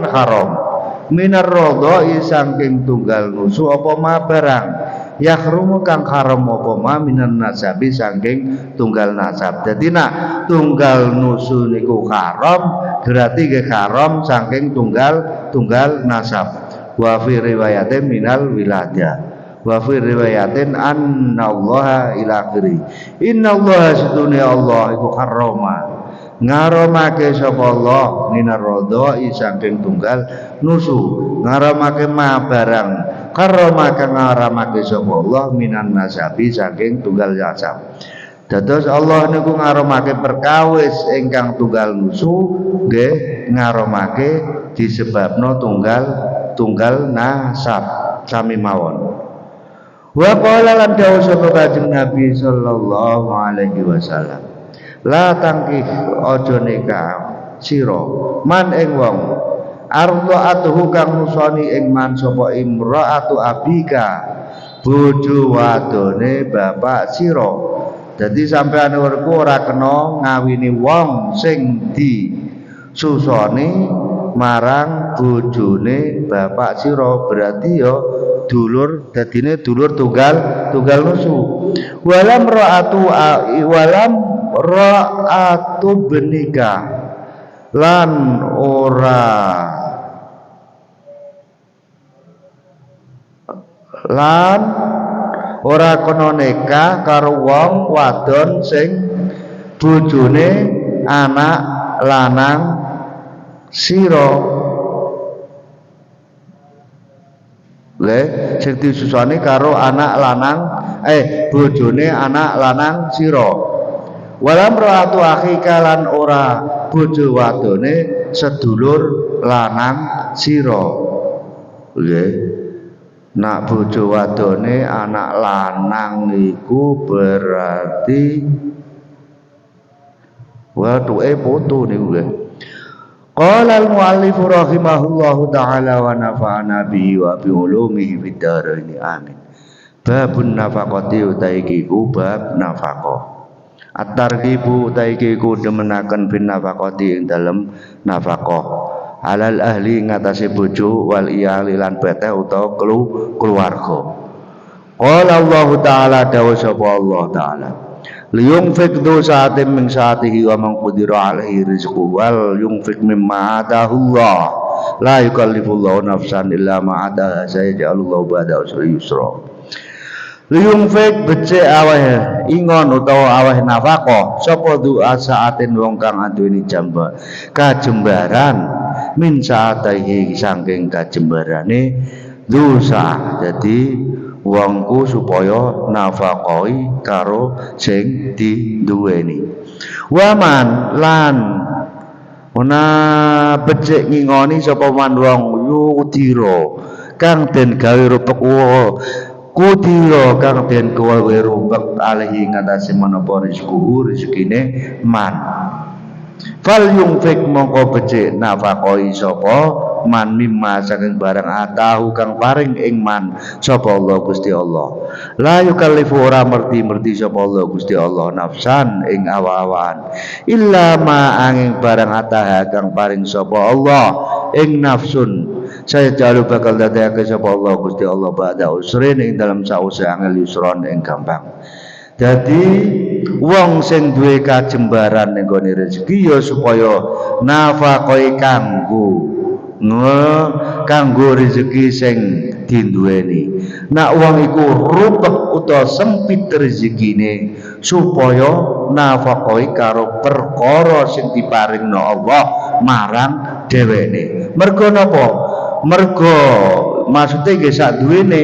haram minar radha'i saking tunggal nusu apa ma barang yahrumu kang haram apa ma minan nasabi saking tunggal nasab. Dadi nak tunggal nusu niku haram berarti nggih haram saking tunggal nasab. Wa fi riwayatin minal wiladah wa fi riwayatin annallaha ila akhiri. Innallaha satune Allah iku harrama ngaramake sapa Allah minar radha'i saking tunggal nusu ngaramake ma barang karama kang ngaramake sapa Allah minan nasabi saking tunggal nasab. Dados Allah niku ngaramake perkawis ingkang tunggal nusu nggih ngaramake disebabno tunggal nasab sami mawon. Wa qala lan dawuh sapa Kanjeng Nabi sallallahu alaihi wasallam la tangkih aja nikah sira man ing wong ardha'atuhu kang nusoni ing man sapa imra'atu abika bojo wadone bapak sira. Dadi sampeyan ora kena ngawini wong sing disusoni marang bojone bapak sira, berarti ya dulur, dadine dulur tunggal nusu. Walam ra'atu benika lan ora kono nikah karo wong wadon sing bojone anak lanang sira. Sing disusoni karo anak lanang bojone anak lanang sira. Walam ra'atu akhika lan ora bojo wadone sedulur lanang sira. Nggih. Nak bojo wadone anak lanang iku berarti watuke putu niku nggih. Qala al-muallif rahimahullahu taala wa nafa'ana bihi wa bi ulumihi fid dharain amin. Babun nafaqati utaiki ku bab nafaqah. At-targhibu utaiki ku demenaken bin nafaqati ing dalem nafaqah. Alal ahli ngatasi bojo wal iyali lan beteh utawa keluarga. Qala Allah taala dawuh sapa Allah taala liyunfik du sa'atin min sa'atihi wa man qudira alaihi rizquhu wal yunfik mimma atahullah la yukallifullahu nafsan illa ma ataha sayaj'alullahu ba'da usri yusra. Liyunfik becik aweh ingon utawa aweh nafaqah sapa du sa'atin wong kang anduweni jamba kajembaran min sa'atihi saking kajembarane dosa. Jadi wongku supaya nafaqoi karo sing diduweni. Waman lan ana becik ngingoni sapa man wong yudira kang den gawe rupek kudira kang den gawe rupek alihi ngatasi menapa rezekine man. Fal yunfik mongko becik nafaqoi sapa man mimma saking barang atahu kang paring ing man sapa Allah Gusti Allah. La yukallifu ora merti sapa Allah Gusti Allah nafsan ing awa-awaan illa ma angin barang ataha kang paring sapa Allah ing nafsun. Saya jalu bakal dadake sapa Allah Gusti Allah ba'da usrin ing dalam sause angel yusron ing gampang. Jadi wong sing duwe kajembaran ning gone rezeki ya supaya nafaqoi kanggo rezeki sing dinduweni. Nak wong iku rupek utawa sempit rezekine supaya nafaqoi karo perkara sing diparingno Allah marang dheweke. Mergo napa? Mergo maksude nggih sak duwene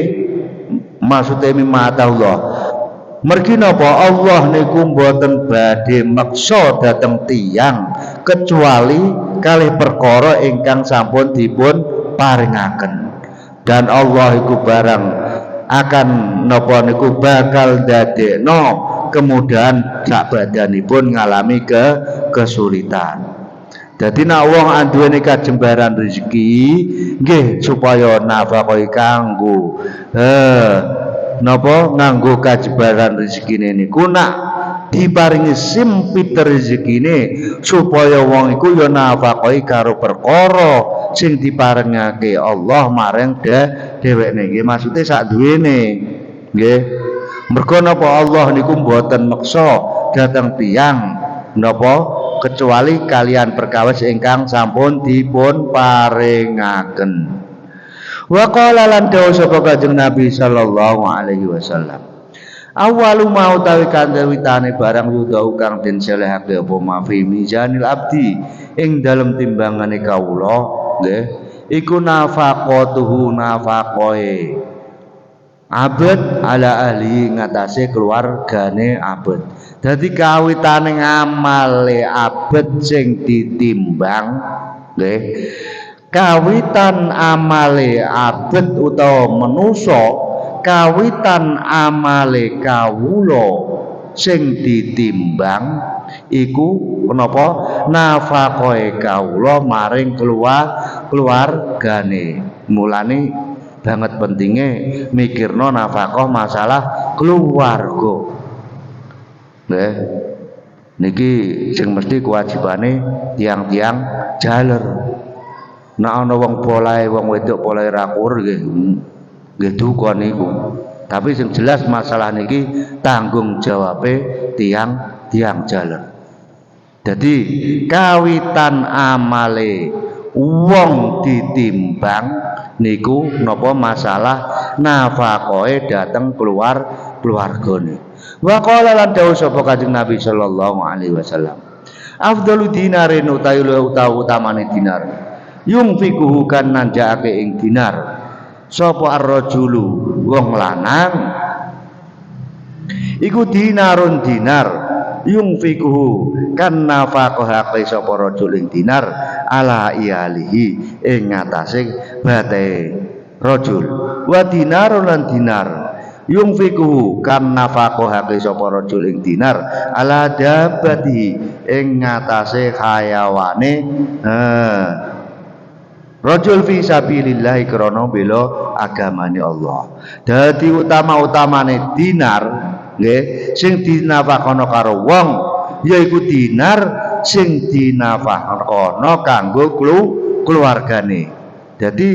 maksude mimata Allah. Mergi napa Allah niku mboten badhe meksa dhateng tiyang kecuali kalih perkara ingkang sampun dipun paringaken. Dan Allah iku barang akan napa niku bakal dadekno kemudahan sak badanipun ngalami kesulitan. Dadi nek wong anduweni kajembaran rezeki nggih supaya nafaqoi kanggo napa nganggo kajebaran rezekine niku nak diparingi sempit rezekine supaya wong iku ya nafakoi karo perkara sing diparengake Allah marang dheweke nggih maksude sak duwene nggih mergo napa Allah niku mboten meksa dhateng tiyang napa kecuali kalian perkawis ingkang sampun dipun paringaken wa qala lan dawuh sapa Kanjeng Nabi sallallahu alaihi wasallam awalu mau tawi kandhawitane barang yudau kang den selehake apa mafi mizanil abdi ing dalem timbangane kawula nggih iku nafaqatuhu nafaqoe abad ala ahli ngatasé keluargane abad dadi kawitane ngamale abad sing ditimbang nggih kawitan amale abad utawa manusa kawitan amale kawula sing ditimbang iku menapa nafaqoe kawula maring keluargane mulane banget pentinge mikirno nafkah masalah keluarga nggih niki sing mesti kewajibane tiang-tiang jaler nek ana wong polahe wong wedok polahe rakur nggih duka niku tapi sing jelas masalah niki tanggung jawabe tiang jaler jadi kawitan amale wong ditimbang niku napa masalah nafaqoe dateng keluargane wa qala lan dawuh sapa Kanjeng Nabi sallallahu alaihi wasallam afdalu dinarin utawi utamane dinar yungfikuhu kan nanjakake ing dinar sapa ar-rajulu wong lanang iku dinarun dinar yungfikuhu kan nafaqahake sapa rajul ing dinar ala iyalihi ing ngatasé bate rajul wa dinarun lan dinar yungfikuhu kan nafaqahake sapa rajul ing dinar ala dabati ing ngatasé hayawane rajul fi sabilillah krana bela agamane Allah. Dadi utama-utamane dinar nggih sing dinafakana karo wong yaiku dinar sing dinafakana kanggo keluargane. Dadi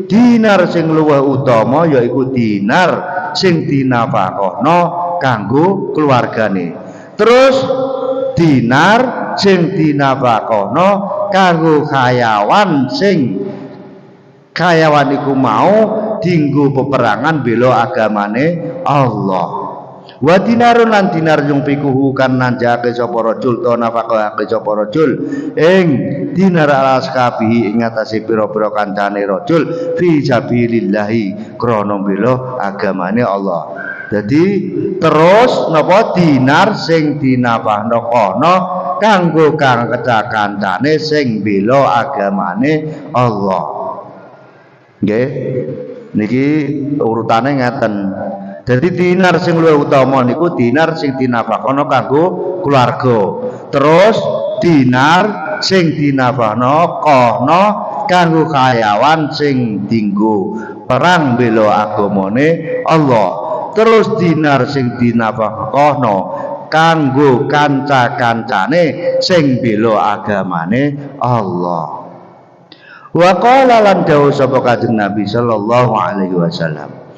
dinar sing luwih utama yaiku dinar sing dinafakana kanggo keluargane. Terus dinar sing dinafakana kanggo karyawan sing kayawan iku mau dinggo peperangan bela agamane Allah. Wa dinarun lan dinar yung pikuhu kan nanjake sapa rajul to nafaqahake sapa rajul ing dinar alaskabihi ing atase pira-pira kancane rajul fi sabilillah krana bela agamane Allah. Jadi terus napa dinar sing dinafaqahna kanggo kang kancane sing bela agamane Allah. Nggih niki urutane ngeten Jadi dinar sing luwih utama niku dinar sing dinafakana kanggo keluarga. Terus dinar sing dinafakana kono kanggo karyawan sing dinggo perang bela agamane Allah. Terus dinar sing dinafakana kanggo kanca-kancane sing bela agamane Allah. Wa qala lan dawuh sapa Kanjeng Nabi sallallahu alaihi wasallam.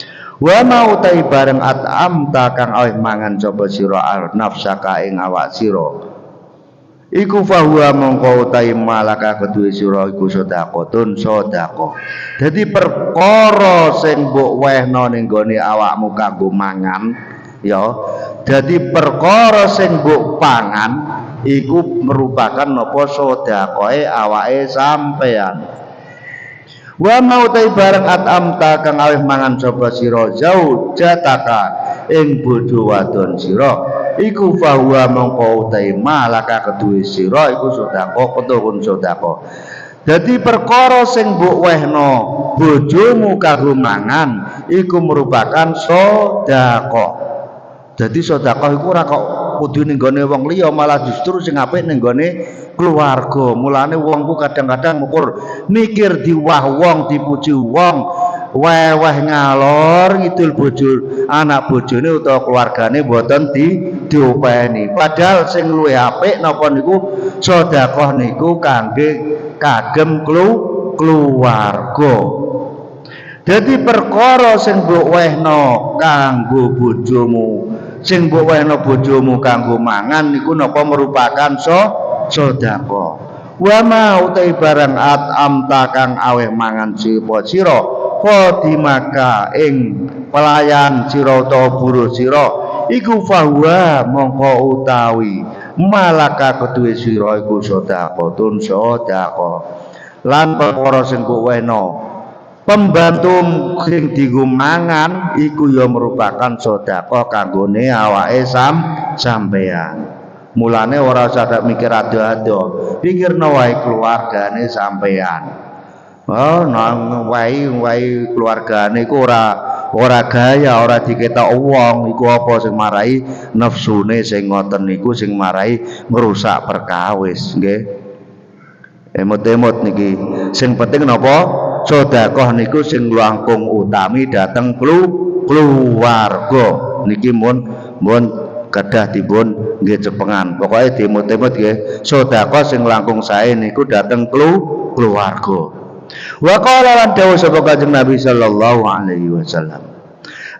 Wa mau tai bareng at'amta kang aweh mangan sapa sira nafsaka ing awak sira. Iku fahuwa mongko utai malaka kedue sira iku sedekahun sedekah. Dadi perkara sing mbok wehno ning gone awakmu kanggo mangan ya. Dadi perkara sing mbok pangan iku merupakan napa sedekahe awake sampean. Wa mau tai bareng atamta kang aweh mangan sapa sira zaujataka ing bodho wadon sira iku fahuwa mongko utai malaka kedue sira iku sedekah ketulun sedekah. Dadi perkara sing mbok wehno bojomu kanggo mangan iku merupakan sedekah. Dadi sedekah iku ora kok kudu ning gone wong liya, malah justru sing apik ning gone keluarga. Mulane wong ku kadang-kadang ngukur mikir diwah wong, dipuji wong, weweh ngalor ngidul bojo anak bojone utawa keluargane mboten diopeni. Padahal sing luwih apik napa niku sedekah niku kangge kagem keluarga. Dadi perkara sing mbok wehno kanggo bojomu, sing mbok wehno bojomu kanggo mangan niku napa merupakan sedekah. Wa ma utai barang amta kang aweh mangan sira khadimaka ing pelayan sira utawa buruh sira iku fahuwa mongko utawi malaka keduwe sira iku sedekah lan perkara sing mbok wehno pembantu sing dienggo mangan iku ya merupakan sedekah kanggone awake sampeyan. Mulane ora usah mikir ado-ado, pikirno wae keluargane sampean. Oh, nang wae keluargane iku ora gaya, ora diketok wong, iku apa sing marai nafsune sing ngoten niku sing marai ngrusak perkawis, nggih. Emot-emot niki. Sing penting napa? Sedekah niku sing langkung utami dhateng keluarga. Niki mun kedah dipun nggih cepengan. Pokoke dimut-imut nggih, sedekah sing langkung sae niku dhateng keluarga. Wa qala lan dawuh sapa Kanjeng Nabi sallallahu alaihi wasallam.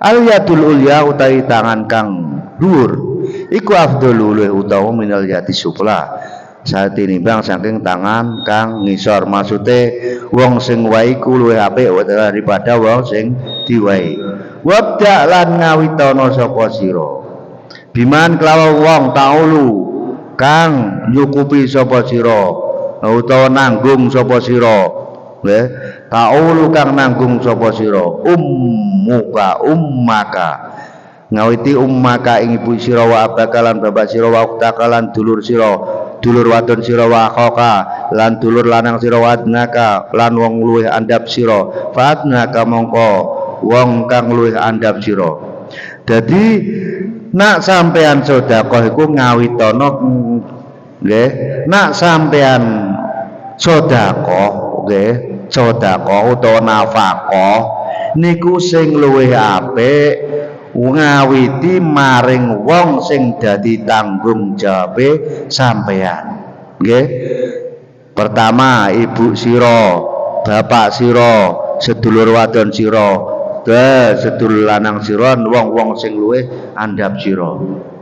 Al yadul ulya utawi tangan kang dhuwur iku afdhalul utawa minal yati sufla. Saat tinimbang saking tangan kang ngisor, maksude wong sing wae iku luwih apik daripada wong sing diwai. Wabda lan ngawitana sapa sira biman kelawan wong taulu kang nyukupi sapa sira utawa nanggung sapa sira nggih taulu kang nanggung sapa sira ummaka ngawiti ummaka ing ibu sira wa abakalan bapak sira wa uktakalan dulur sira dulur wadon sira wa akhaka lan dulur lanang sira wa adnaka lan wong luwih andhap sira fa adnaka mongko wong kang luwih andhap sira. Dadi nak sampean sedekah iku ngawitana nggih, nak sampean sedekah nggih, sedekah utawa nafkah niku sing luwih apik ngawiti maring wong sing dadi tanggung jawabe sampean. Nggih. Pertama ibu sira, bapak sira, sedulur wadon sira, sedulur lanang sira, wong-wong sing luwih andhap sira.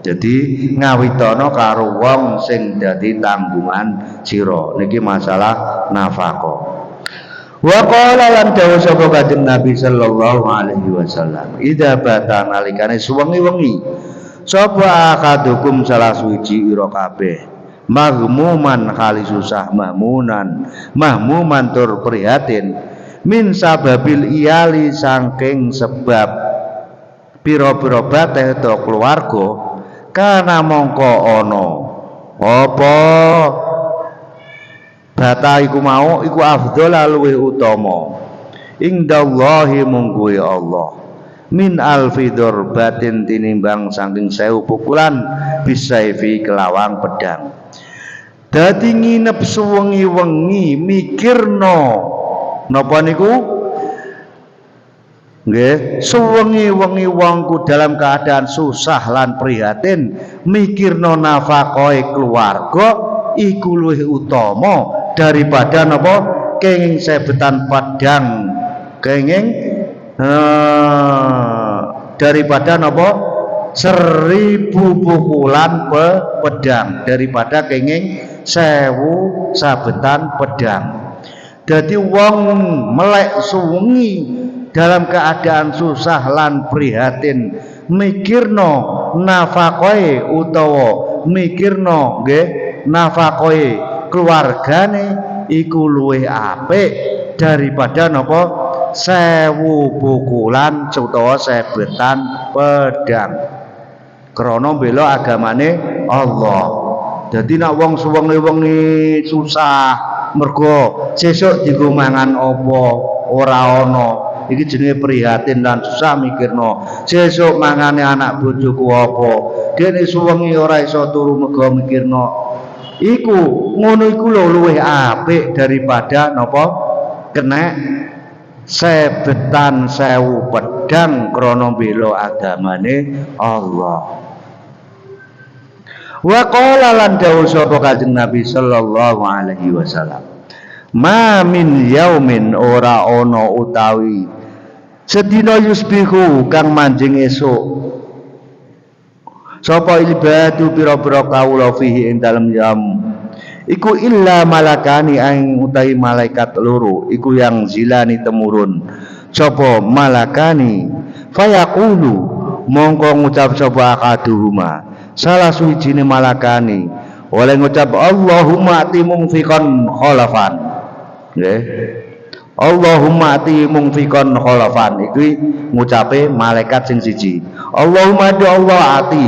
Jadi ngawitana karo wong sing dadi tanggungan sira. Niki masalah nafkah. Wa qala lan dawuh sapa Kanjeng Nabi sallallahu alaihi wasallam, idza bata nalikane suwengi-wengi sapa akadukum salah suci ira kabeh mahmuman kali susah mahmuman tur prihatin min sababil iyali saking sebab pira-pira bateh to keluarga kana mongko ana apa bata iku mau iku afdhal luwih utama indallahi mungguhe Allah min alfi dzarbatin tinimbang saking 1000 pukulan bisaifi kelawang pedang. Dadi nginep suwengi-wengi mikirno napa niku nggih suwengi-wengi wongku dalam keadaan susah lan prihatin mikirno nafkahe keluarga iku luwih utama daripada napa kenging sebetan padang kenging daripada napa 1000 pukulan pedang daripada kenging 1000 sabetan pedang. Dadi wong melek suwengi dalam keadaan susah lan prihatin mikirno nafkahe utawa mikirno nggih nafkahe keluargane iku luwih apik daripada napa 1000 pukulan utawa sebetan pedang krana bela agamane Allah. Dadi nek wong suwengi-wengi susah mergo sesuk dienggo mangan apa ora ana iki jenenge prihatin lan susah mikirno sesuk mangane anak bojoku apa dene suwengi ora iso turu mergo mikirno iku ngono iku lho luwih apik daripada napa kena sebetan 1000 pedang krana bela agamane Allah. Wa qala lan dawuh sapa Kanjeng Nabi sallallahu alaihi wasallam, ma min yaumin ora ana utawi sedina yusbihu kang manjing esuk sapa ibadu pira-pira kawula fihi ing dalem jam iku illa malakani ang utahi malaikat loro iku yang zilani temurun sapa malakani fayaqulu mongko ngucap sapa akaduhuma salah suwijine malakani oleh ngucap Allahumma ati mungfiqan khalafan nggih Allahumma ati mungfiqan khalafan iki ngucape malaikat sing siji Allahumma do Allah ati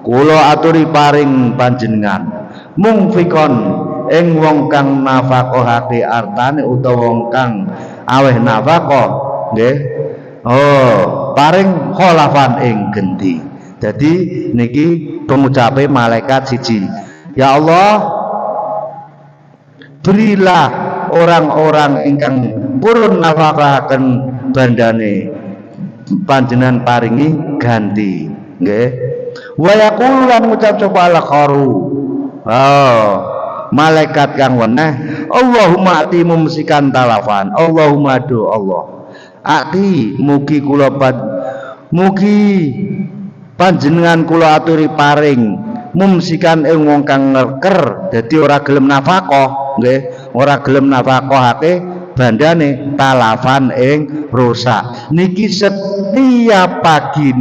kula aturi paring panjenengan mungfiqan ing wong kang nafaqahake artane utawa wong kang aweh nafaqah nggih paring khalafan ing genti. Jadi niki pengucape malaikat siji. Ya Allah, berilah orang-orang ingkang purun nafakaken bandane panjenengan paringi ganti. Nggih. Wa yaqulu lan ngucap sapa al-kharu. Malaikat kang weneh, Allahumma ati mumsikan talafan. Allahumma do Allah. Ati mugi kula mugi panjenengan kula aturi paring mumsikan ing wong kang ngeker dadi ora gelem nafkah nggih ora gelem nafkahake bandane talafan ing rusak niki setiap pagi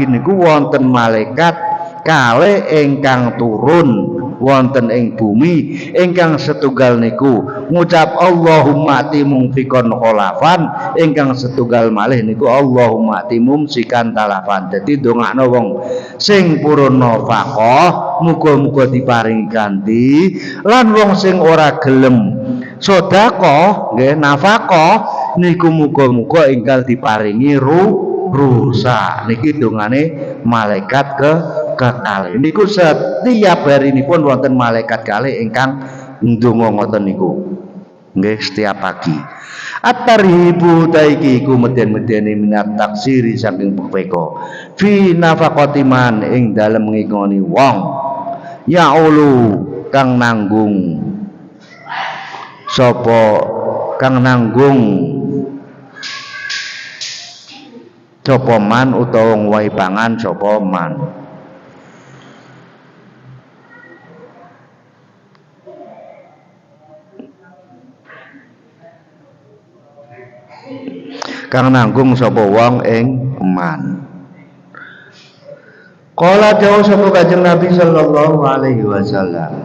niku wonten malaikat kalih ingkang turun wonten ing bumi ingkang setunggal niku ngucap Allahumma ati mumfiqan khalafan ingkang setunggal malih niku Allahumma ati mumsikan talafan. Dadi ndongakno wong sing purun nafkah muga-muga diparingi ganti lan wong sing ora gelem sedekah nggih nafkah niku muga-muga ingkang diparingi rusak. Niki dongane malaikat kekalih niku setiap hari ini pun wonten malaikat kalih ingkang ndonga ngoten niku nggih setiap pagi. At-tarhibu taiki iku meden-medene minat taksiri saking pepeko fi nafaqati man ing dalem ngingoni wong ya ulu kang nanggung sapa kang nanggung sapa man utawa wae pangan sapa man. Kang nanggung sapa wong ing man. Kala dawuh sapa Kanjeng Nabi sallallahu alaihi wasallam,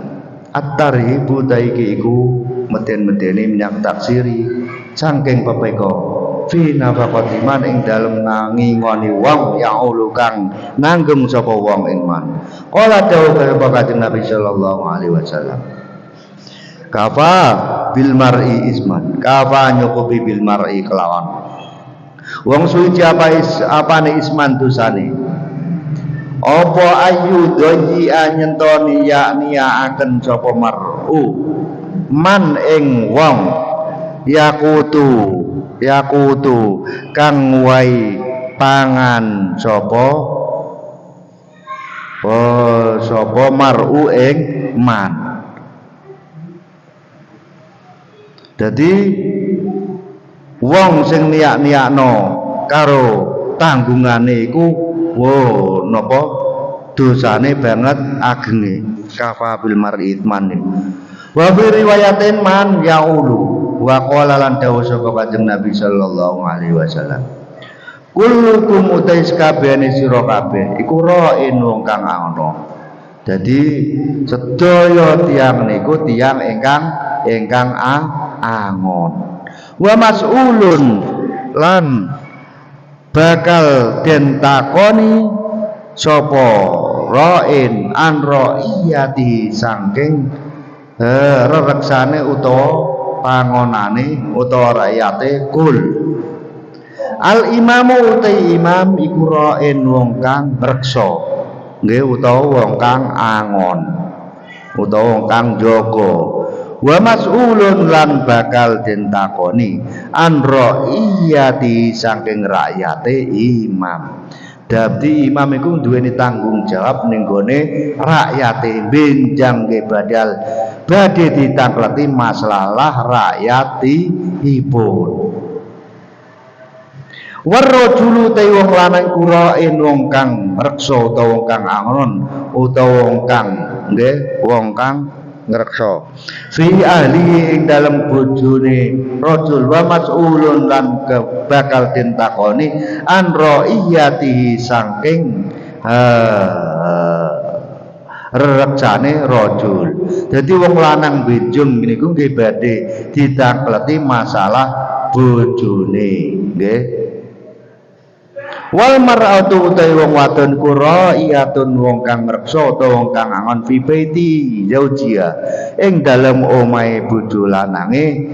at-tarhibu taiki iku meden-medene minyak taksiri saking pepeko fi nafaqati man ing dalem ngingoni wong ya'ulu kang nanggung sapa wong ing man. Kala dawuh sapa Kanjeng Nabi sallallahu alaihi wasallam, kafa bil mar'i isman, kafa nyukupi bil mar'i kelawan wong suci apane isman dosane apa ayu doyi anyentoni yakni akan sapa mar'u man ing wong yakutu kang wai pangan sapa mar'u ing man. Jadi wong sing niyak-niyakno karo tanggungane iku napa dosane banget agenge kafa bil mar'i itman. Wa fi riwayatin man yaulu wa qala lan dawuh sapa Kanjeng Nabi sallallahu alaihi wasallam, kullukum utais kabehane sira kabeh iku ra'in wong kang ana. Dadi sedaya tiyang niku tiyang ingkang angon. Wa mas'ulun lan bakal den takoni sapa ra'in an ra'iyati saking rereksane utawa pangonane utawa rakyate kul. Al imamu utai imam iku ra'in wong kang reksa nggih utawa wong kang angon utawa wong kang jaga. wa mas'ulun lan bakal den takoni an ra'iyati saking rakyate imam. Dadi imam iku duweni tanggung jawab ning gone rakyate benjang ke badhe ditakleti masalah rakyatipun. Warrajulu te wong lanang kurain wong kang reksa utawa wong kang angon utawa wong kang nggih wong kang ngreksa fi ahli ing dalem bojone rajul wa mas'ulun lan bakal den takoni an ra'iyatihi saking rereksane rajul. Dadi wong lanang benjung niku nggih badhe ditakleti masalah bojone nggih. Wal mar'atu utawi wong wadon qura'iyatun wong kang ngreksa utawa wong kang angon fi baiti zaujia ing dalem omahe bojo lanange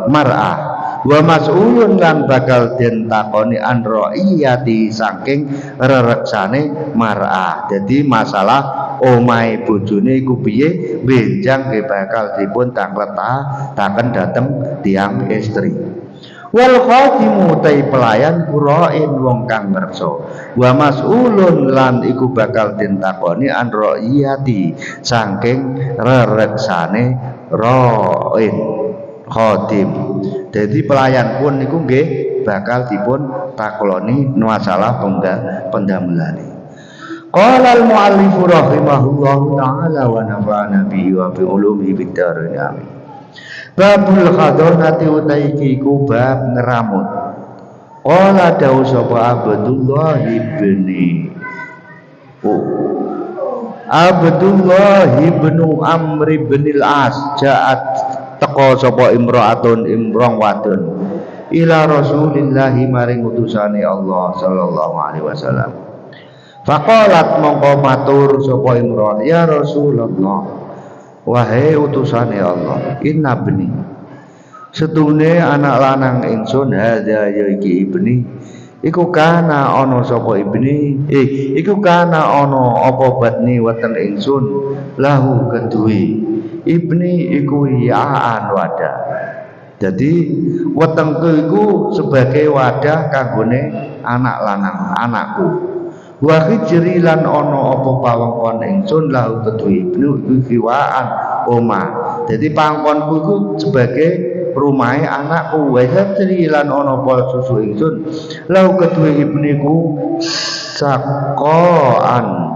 mar'ah wa mas'ulun lan bakal den takoni an ra'iyati saking rereksane mar'ah. Jadi masalah omahe bojone iku piye benjang bakal dipun takletaken dhateng tiang istri. Wal khadimu tai pelayan qura'in wong kang ngreksa wa mas'ulun lan iku bakal den takoni an ra'iyati saking rereksane ra'in khadim. Jadi pelayan pun niku nggih bakal dipun takloni masalah pendamelane. Qala al-muallif rahimahullahu taala wa nafa'ana bihi wa bi ulumihi bid dharain amin. Babul khadonati utai kiku bab ngeramut. Qala dawu sapa Abdullah ibni Abdullah ibnu Amr bin al-As ja'at teko sapa imra'atun imrong wadon ila Rasulillah maring utusane Allah sallallahu alaihi wasallam. Faqalat mongko matur sapa imra'ah ya Rasulullah, wahai utusane Allah, inna bni setune anak lanang ingsun hadza ya iki ibni iku kana ana sapa ibni iku kana ana apa batni weten ingsun lahu kedue ibni iku yaan wadah. Jadi wetengku iku sebagai wadah kanggone anak lanang anakku. Wa hijrilan ono apa pawengkon ingsun lahu kedue ibnu iku kiwaan omah. Jadi pangkonku iku sebagai rumahe anakku. Wa hijrilan ono apa susu ingsun lahu kedue ibniku sakoan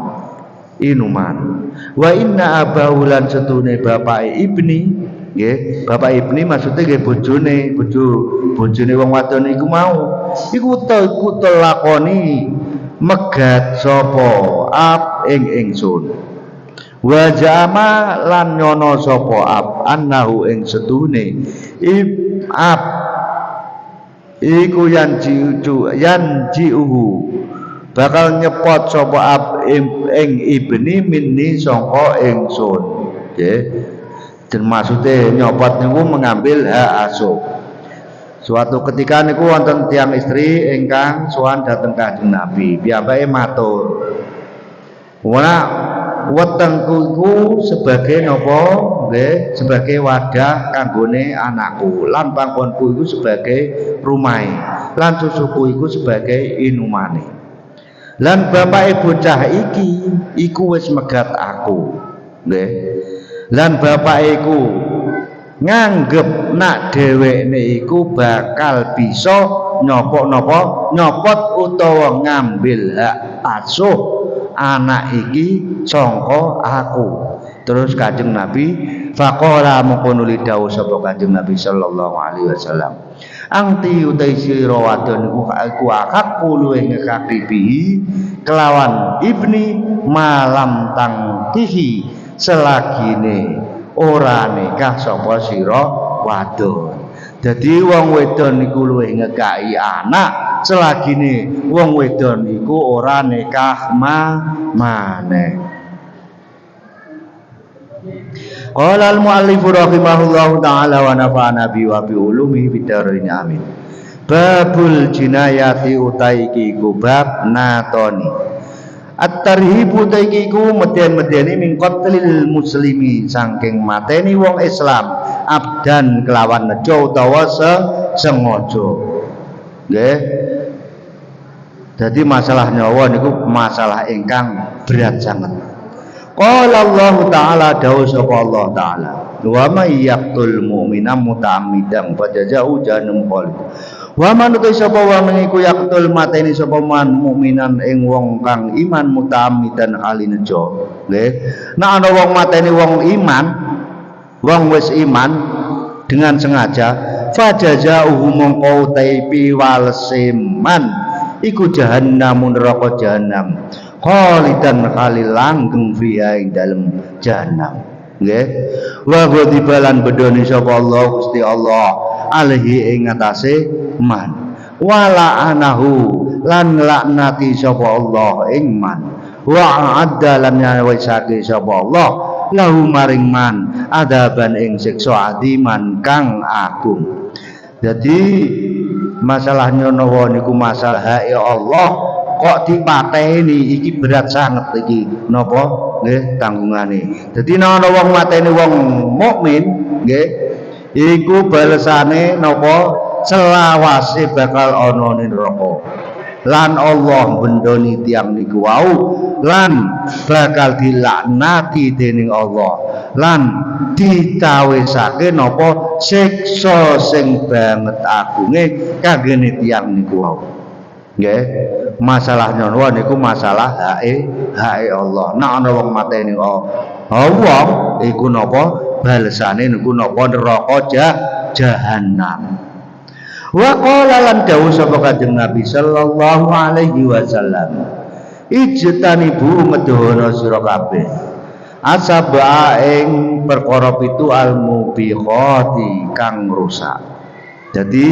inuman. Wa inna abaulan setune bapake ibni nggih, bapak ibni maksudnya nggih bojone wong wadon iku mau iku telakoni megat sapa ab ing ingsun wa jama lan nyono sapa ab annahu ing setune ab iku yanjiuhu bakal nyepot sapa ab ing ibni minni sangka ingsun nggih. Dan maksudnya nyopot niku mengambil hak asuh. Suatu ketika niku wonten tiang istri ingkang sowan dhateng Kanjeng Nabi, piyambake matur. Wana wetengku iku sebagai napa? Nggih, sebagai wadah kanggone anakku. Lan panggonku iku sebagai rumahe. Lan susuku iku sebagai inumane. Lan bapake bocah iki iku wis megat aku. Nggih. Lan bapak iku nganggep nak dhewekne iku bakal bisa nyopot utawa ngambil hak asuh anak iki sangka aku. Terus Kanjeng Nabi faqala mongko nuli dawuh sapa Kanjeng Nabi sallallahu alaihi wasallam, angti utai sira wadon iku akak luwih ngekakibihi kelawan ibni malam tangtihi selagine ora nikah sapa sira wadon. Dadi wong wedon iku luwih ngekaki anak selagine wong wedon iku ora nikah maneh. Qala al-muallif rahimahullahu taala wa nafa'ana bi wa bi ulumi bidarain amin. Babul jinayati utai iki bab natoni At-tarhibu taikiku meden-medeni min qatlil muslimi saking mateni wong Islam abdan kelawan nejo utawa sengaja. Nggih. Jadi masalah nyawa niku masalah ingkang berat sangat. Qala Allah Ta'ala dawuh sapa Allah Ta'ala, wa may yaqtul mu'mina muta'ammidan fajaza'u jahannam khalid. Wa man utai sapa wong iku yaqtul mateni sapa man mukminan ing wong kang iman muta'ammidan kali nejo. Nggih. Nek ana wong mateni wong iman, wong wis iman dengan sengaja, fajaza'uhu mongko utai piwaleseman iku jahannam neraka jahanam. Khalidan kali langgeng fiha ing dalem jahanam. Nggih. Wa ghadibalan bedoni sapa Allah Gusti Allah alaihi ing atase man. Wala anahu lan laknati sapa Allah ing man. Wa adda lan nyawisake sapa Allah lahu maring man adaban ing siksa adiman kang agung. Jadi masalah nyono niku masalah ya Allah kok dipateni iki berat sangat iki napa nggih tanggungane. Dadi nek ana wong mateni wong mukmin nggih iku balesane napa selawase bakal ana ning neraka. Lan Allah bendoni tiang niku wau lan bakal dilaknati dening Allah lan ditawisake napa siksa sing banget agunge kangge tiang niku wau. Nggih, masalah nyawa niku masalah hake Allah. Nek ana wong mateni Allah iku napa balesane niku napa neraka jahanam. Wa qala lan dawuh sapa Kanjeng Nabi sallallahu alaihi wasallam, ijtanibu medhono sira kabeh asaba ing perkara pitu al-mubiqati kang rusak. Jadi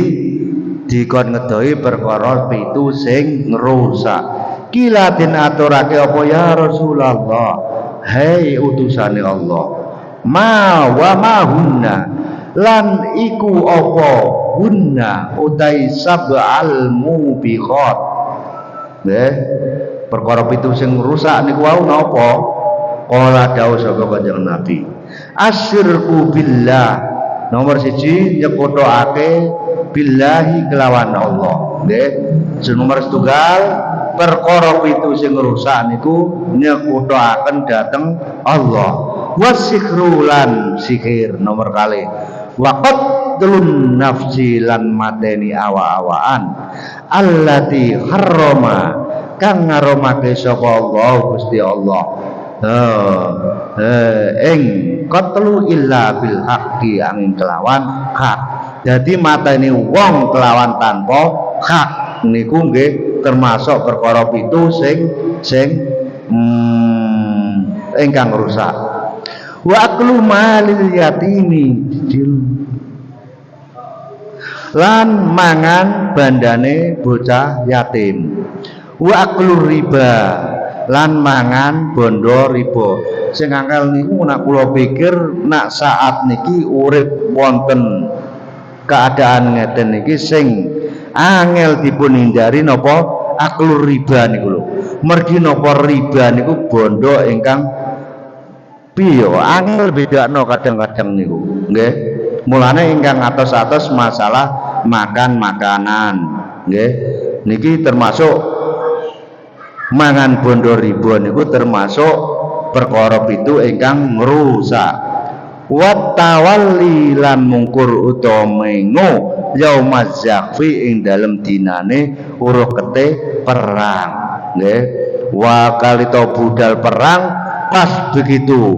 dikon ngedohi perkara pitu sing ngrusak. Kila den aturake apa ya Rasulullah, hei utusane Allah, ma wa ma hunna lan iku apa hunna utai sab'al mubiqat. Nggih, perkara pitu sing rusak niku wau napa? Qala dawuh sapa Kanjeng Nabi, asyirku billah. Nomor 1 nyekutokake billahi kelawan Allah. Nggih. Nomor 2 perkara pitu sing rusak niku nyekutokaken dhateng Allah. Wasikru lan sihir. Nomor 2 waqat delun nafsi lan mateni awa-awaan allati harrama kang ngaromake sapa Allah Gusti Allah ing qatlu illa bil haqqi angin kelawan hak. Jadi mateni wong kelawan tanpa hak niku nggih termasuk perkara pitu sing ingkang rusak. Wa aklu malil yatimi lan mangan bandane bocah yatim. Wa aklu riba lan mangan bondo riba. Sing angel niku nek kula pikir nak saat niki urip wonten keadaan ngeten niki sing angel dipun hindari napa aklu riba niku lho. Mergi napa riba niku bondo ingkang piye angel bedakno kadang-kadang niku nggih. Mulane ingkang atos-atos masalah makan makanan nggih. Niki termasuk mangan bondo riba niku termasuk perkara pitu ingkang ngrusak. Wa tawalli lan mungkur utawa mengo yaumaz zakfi ing dalem dinane uruh kete perang nggih. Wa kalita budal perang pas begitu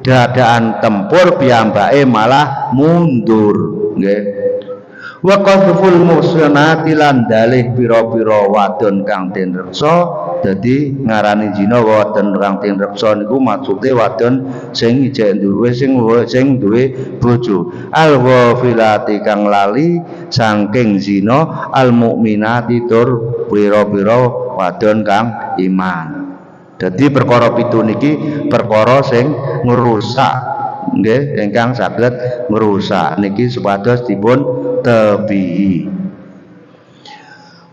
dadaan tempur piyambake malah mundur nggih. Wa qadful muhsanati lan dalih pira-pira wadon kang den reksa. Dadi ngarani zina wadon kang den reksa niku maksude wadon sing ijek duwe sing duwe bojo. Al ghafilati kang lali saking zina, al mukminati tur pira-pira wadon kang iman. Dadi perkara pitu niki perkara sing ngrusak nggih ingkang saged ngrusak niki supados dipun tebihi.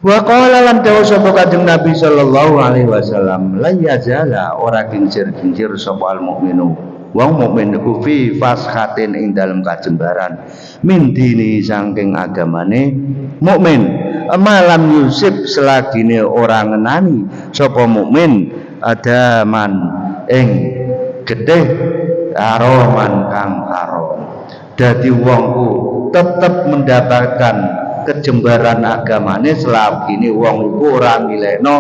Wa qala lan dawuh sapa Kanjeng Nabi sallallahu alaihi wasallam, la yazala ora kincir-kincir sapa al mukminu. Wong mukmin iku fi fashatin ing dalem kajembaran min dini saking agamane mukmin. Malam yusib selagine ora ngenani sapa mukmin adaman ing getih haroman kang haram. Dadi wongku tetep mendapatkan kejembaran agamane selagi ini wong iku ora mileno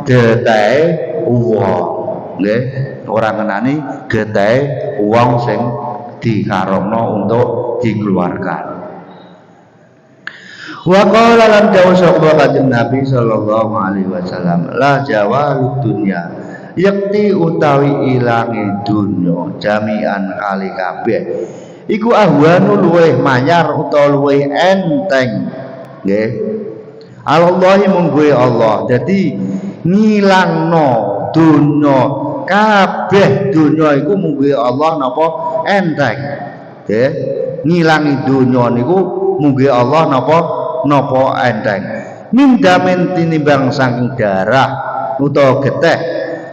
getahe wong, nggih, ora ngenani getahe wong sing diharamno untuk dikeluarkan. Wa qala lan dawuh sapa Kanjeng Nabi sallallahu alaihi wasallam, la jawalud dunya yakti utawi ilange dunya jami'an kali kabeh iku ahwanu luweh manyar utawa luweh enteng. Nggih. Allahi mungguhe Allah. Dadi ngilangno donya kabeh donya iku mungguhe Allah napa enteng. Nggih. Ngilangi donya niku mungguhe Allah napa enteng. Mindamen tinimbang saking darah utawa getih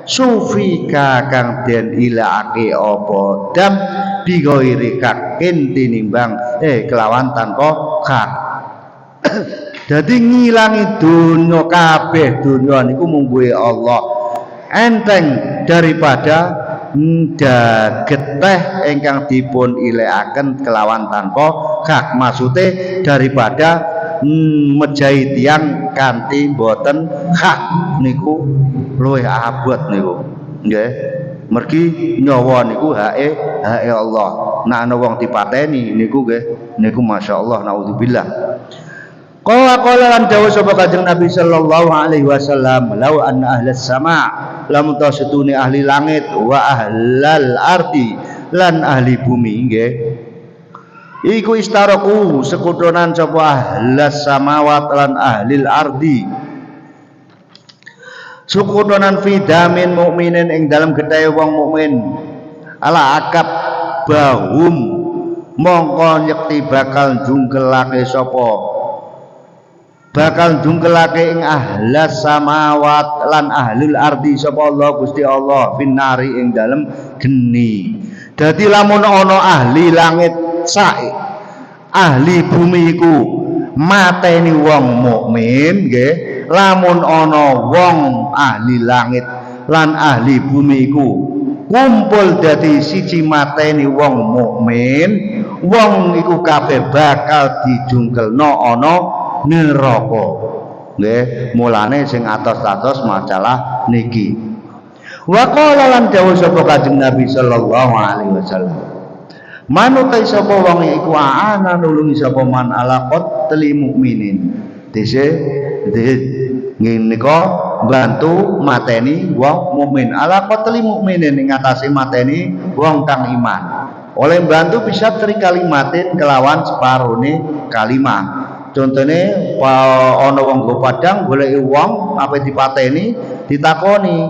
sufika kang den ilake apa dam bigoiri kakin tinimbang kelawan tanpa hak. Jadi ngilangi dunia kabeh dunia niku mungguhe Allah enteng daripada getih ingkang dipun ilekaken kelawan tanpa hak, maksude daripada mejahi tiyang kanthi boten hak niku luwih abot niku nggih. Mergi nyawa niku hake Allah. Nek ana wong dipateni niku nggih niku masyaallah naudzubillah. Qala lan dawuh sapa Kanjeng Nabi sallallahu alaihi wasallam, law anna ahlas sama' lam tasutuni ahli langit wa ahlal ardi lan ahli bumi nggih iku istaraku sekutonan sapa ahlas samawat lan ahlil ardi sekutonan fidamin mukminin ing dalam getahe wong mukmin ala akab bahum mongko nyekti bakal jungkelake sapa bakal jungkelake ing ahlas samawat lan ahlul ardi sapa Allah Gusti Allah finari ing dalem geni. Dadi lamun ana ahli langit sae ahli bumi iku mateni wong mukmin nggih, lamun ana wong ahli langit lan ahli bumi iku kumpul dadi siji mateni wong mukmin, wong iku kabeh bakal dijungkelno ana neraka nggih. Mulane sing atos-atos masalah niki. Wa qala lan dawuh sapa Kanjeng Nabi sallallahu alaihi wasallam, manutai sapa wong iku ana nulungi sapa man ala qatli mukminin dise ngene nika bantu mateni wong mukmin ala qatli mukminin ing atase mateni wong kang iman. Oleh bantu bisa tri kalimatin kelawan separone kalimat. Contone ana wong go padang goleki wong ape dipateni ditakoni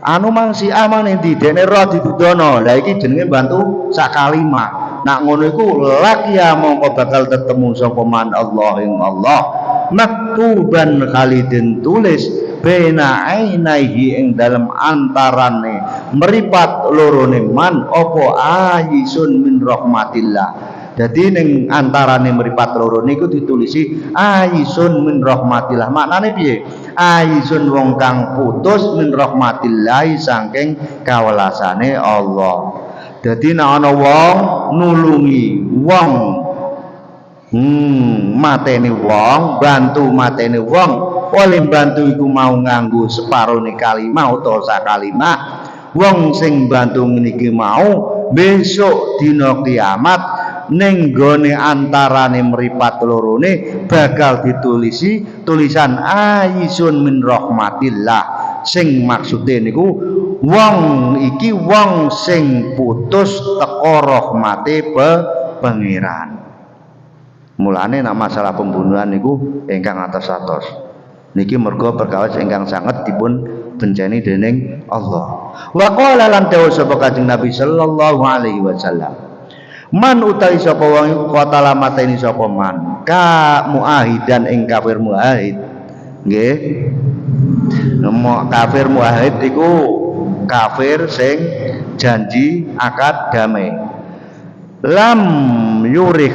anu mang si aman endi dene roh didudono. Lah iki jenenge bantu sak kalimat. Nak ngono iku lakia mongko bakal ketemu sapa man Allah ing Allah maktuban khalidin tulis bena ainaihi ing dalem antarane meripat lorone man apa ayisun min rahmatillah. Jadi ning antarane mripat loro niku ditulisi aisun min rahmatillah. Maknane piye? Aisun wong kang putus min rahmatillah saking kawelasane Allah. Dadi nek ana wong nulungi wong mateni wong, bantu mateni wong, oleh bantu iku mau nganggo separone kalimat utawa sak kalimat, wong sing bantu niki mau besok dina kiamat ning gone antarane mripat lorone bakal ditulisi tulisan aisun min rahmatillah, sing maksude niku wong iki wong sing putus teko rahmate pangeran. Mulane nek masalah pembunuhan niku ingkang atos-atos niki mergo perkawis ingkang sanget dipun benceni dening Allah. Wa qala lan dawuh sapa Kanjeng Nabi sallallahu alaihi wasallam, man utawi sapa wong qatala mateni sapa man ka muahidan ing kafir muahid Nggih. Kafir muahid iku kafir sing janji akad damai. Lam yurih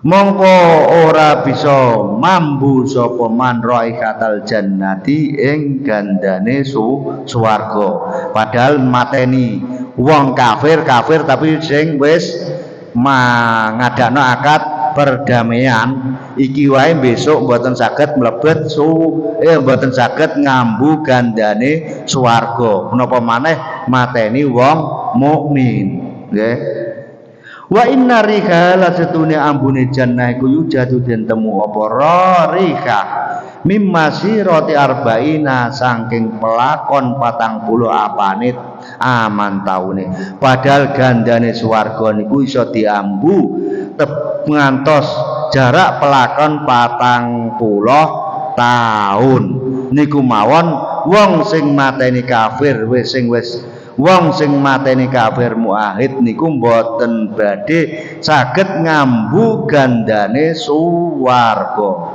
mongko ora bisa mambu sapa man raikatal jannati ing gandane swarga. Padahal mateni wong kafir tapi sing wis ngadakno akad perdamaian iki wae besok mboten saged mlebet mboten saged ngambu gandane swarga. Menapa maneh mateni wong mukmin, nggih. Wa inna riha la setune ambune jannah iku yujadu den temu apa riha mimma sirati arba'ina saking pelakon 40 apane aman taune. Padahal gandane swarga niku iso diambu ngantos jarak pelakon 40 tahun. Niku mawon wong sing mateni kafir wis wong sing mateni kafir muahid niku mboten badhe saged ngambu gandane swarga.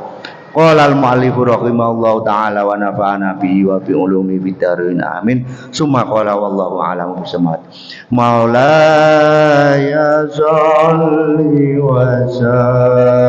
Qala al-mu'allif rahimahullahu taala wa nafa'ana bihi wa bi ulumi bidarin amin. Summa qala wallahu a'lam bisawab. Maulaya sholli wa sallim